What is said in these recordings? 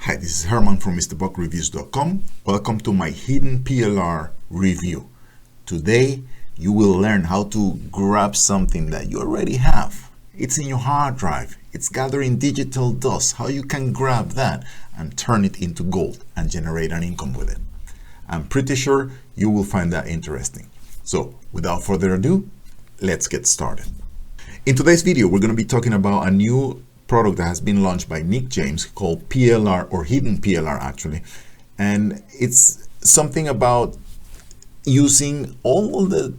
Hi, this is Herman from MrBuckReviews.com. Welcome to my Hidden PLR review. Today, you will learn how to grab something that you already have. It's in your hard drive. It's gathering digital dust. How you can grab that and turn it into gold and generate an income with it. I'm pretty sure you will find that interesting. So, without further ado, let's get started. In today's video, we're going to be talking about a new product that has been launched by Nick James called PLR, or Hidden PLR actually, and it's something about using all the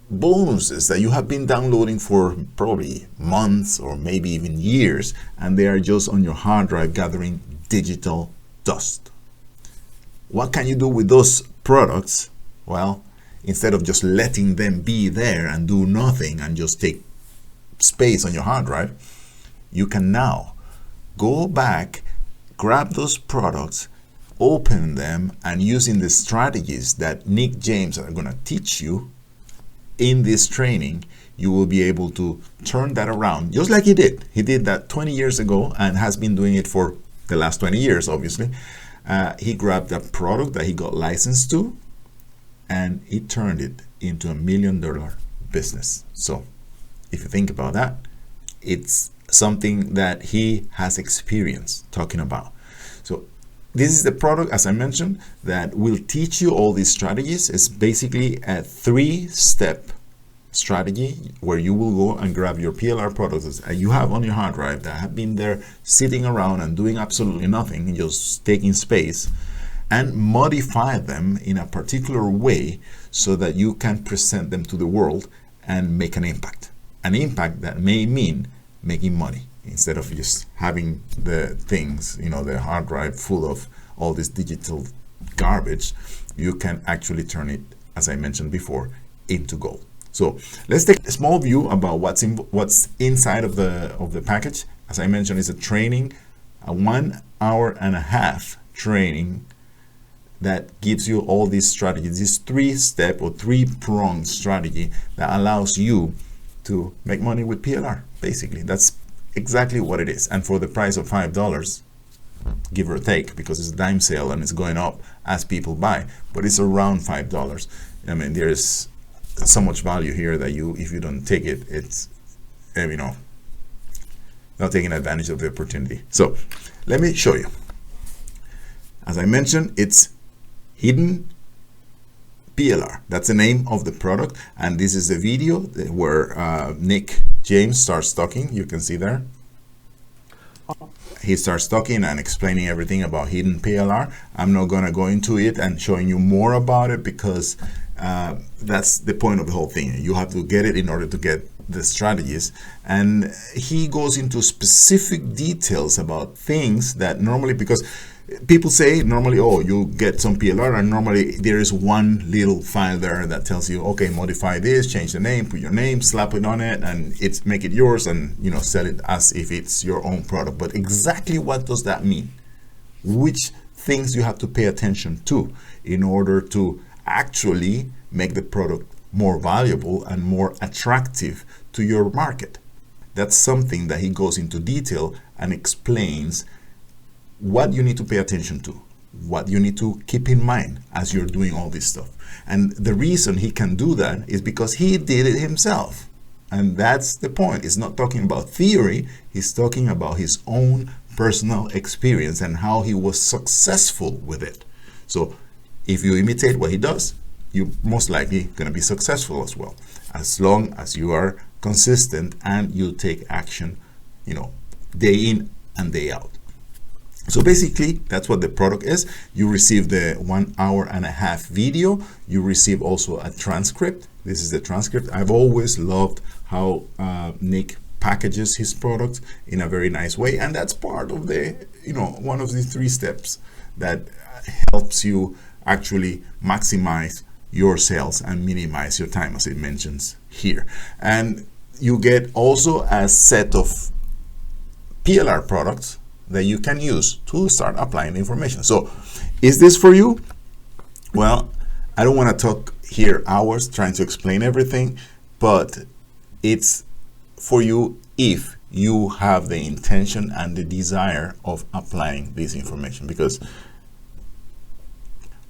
bonuses that you have been downloading for probably months or maybe even years, and they are just on your hard drive gathering digital dust. What can you do with those products? Well, instead of just letting them be there and do nothing and just take space on your hard drive, you can now go back, grab those products, open them, and using the strategies that Nick James are going to teach you in this training, you will be able to turn that around just like he did. He did that 20 years ago and has been doing it for the last 20 years, obviously. He grabbed a product that he got licensed to and he turned it into $1 million business. So if you think about that, it's something that he has experience talking about. So this is the product, as I mentioned, that will teach you all these strategies. It's basically a 3-step strategy where you will go and grab your PLR products that you have on your hard drive that have been there sitting around and doing absolutely nothing, just taking space, and modify them in a particular way so that you can present them to the world and make an impact. An impact that may mean making money instead of just having the things, the hard drive full of all this digital garbage. You can actually turn it, as I mentioned before, into gold. So let's take a small view about what's inside of the package. As I mentioned, it's a training, a 1.5 hour training that gives you all these strategies, this 3-step or 3-pronged strategy that allows you to make money with PLR. Basically, that's exactly what it is. And for the price of $5, give or take, because it's a dime sale and it's going up as people buy, but it's around $5. I mean, there's so much value here that if you don't take it, it's, not taking advantage of the opportunity. So let me show you. As I mentioned, it's Hidden PLR. That's the name of the product, and this is the video where Nick James starts talking. You can see there. He starts talking and explaining everything about Hidden PLR. I'm not going to go into it and showing you more about it because that's the point of the whole thing. You have to get it in order to get the strategies, and he goes into specific details about things that normally, because people say normally, oh, you get some PLR and normally there is one little file there that tells you, okay, modify this, change the name, put your name, slap it on it, and make it yours, and sell it as if it's your own product. But exactly what does that mean? Which things you have to pay attention to in order to actually make the product more valuable and more attractive to your market? That's something that he goes into detail and explains what you need to pay attention to, what you need to keep in mind as you're doing all this stuff. And the reason he can do that is because he did it himself. And that's the point. He's not talking about theory, he's talking about his own personal experience and how he was successful with it. So if you imitate what he does, you're most likely going to be successful as well, as long as you are consistent and you take action, day in and day out. So basically, that's what the product is. You receive the 1.5 hour video. You receive also a transcript. This is the transcript. I've always loved how Nick packages his products in a very nice way, and that's part of the, one of the 3 steps that helps you actually maximize your sales and minimize your time, as it mentions here. And you get also a set of PLR products that you can use to start applying the information. So is this for you? Well, I don't want to talk here hours trying to explain everything, but it's for you if you have the intention and the desire of applying this information. Because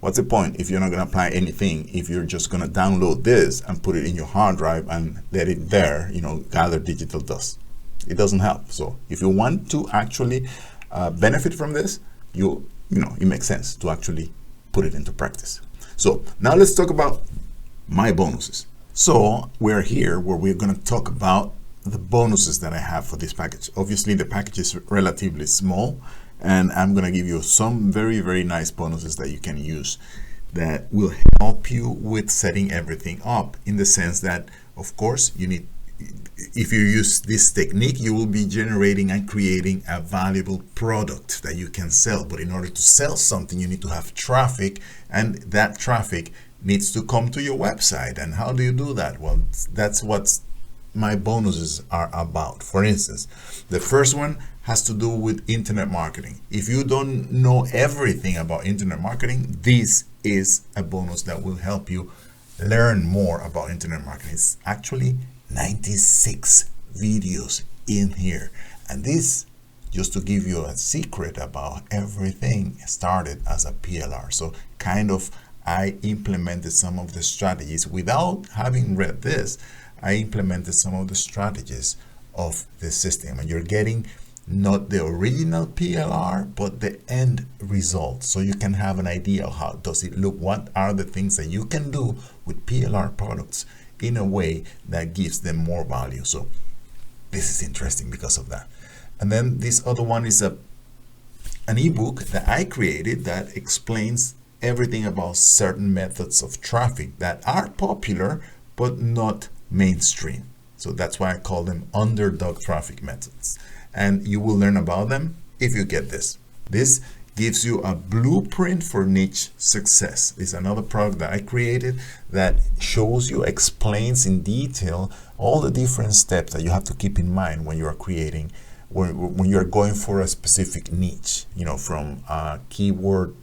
what's the point if you're not going to apply anything, if you're just going to download this and put it in your hard drive and let it there, gather digital dust? It doesn't help. So if you want to actually benefit from this, it makes sense to actually put it into practice. So now let's talk about my bonuses. So we're here where we're going to talk about the bonuses that I have for this package. Obviously the package is relatively small, and I'm going to give you some very, very nice bonuses that you can use that will help you with setting everything up, in the sense that, of course, if you use this technique, you will be generating and creating a valuable product that you can sell. But in order to sell something, you need to have traffic, and that traffic needs to come to your website. And how do you do that? Well, that's what my bonuses are about. For instance, the first one has to do with internet marketing. If you don't know everything about internet marketing, this is a bonus that will help you learn more about internet marketing. It's actually 96 videos in here, and this, just to give you a secret about everything, started as a PLR. So I implemented some of the strategies without having read this. I implemented some of the strategies of the system, and you're getting not the original PLR, but the end result, so you can have an idea of how does it look, what are the things that you can do with PLR products in a way that gives them more value. So this is interesting because of that. And then this other one is an ebook that I created that explains everything about certain methods of traffic that are popular but not mainstream. So that's why I call them underdog traffic methods. And you will learn about them if you get this. This gives you a blueprint for niche success. It's another product that I created that shows you, explains in detail all the different steps that you have to keep in mind when you are creating, when you're going for a specific niche, from keyword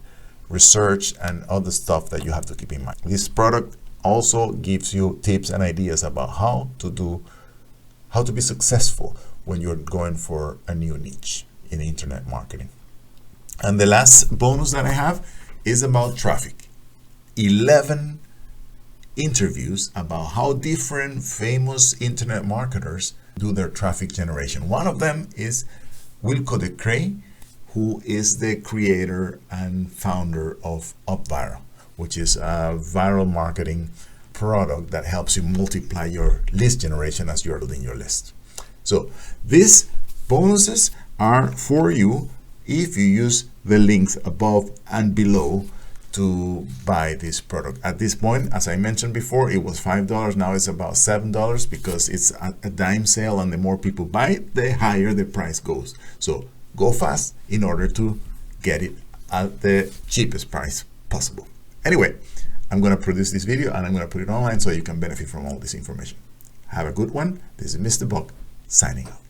research and other stuff that you have to keep in mind. This product also gives you tips and ideas about how to be successful when you're going for a new niche in internet marketing. And the last bonus that I have is about traffic. 11 interviews about how different famous internet marketers do their traffic generation. One of them is Wilco de Cray, who is the creator and founder of UpViral, which is a viral marketing product that helps you multiply your list generation as you're building your list. So these bonuses are for you if you use the links above and below to buy this product. At this point, as I mentioned before, it was $5. Now it's about $7 because it's a dime sale, and the more people buy it, the higher the price goes. So go fast in order to get it at the cheapest price possible. Anyway, I'm going to produce this video and I'm going to put it online so you can benefit from all this information. Have a good one. This is Mr. Buck signing out.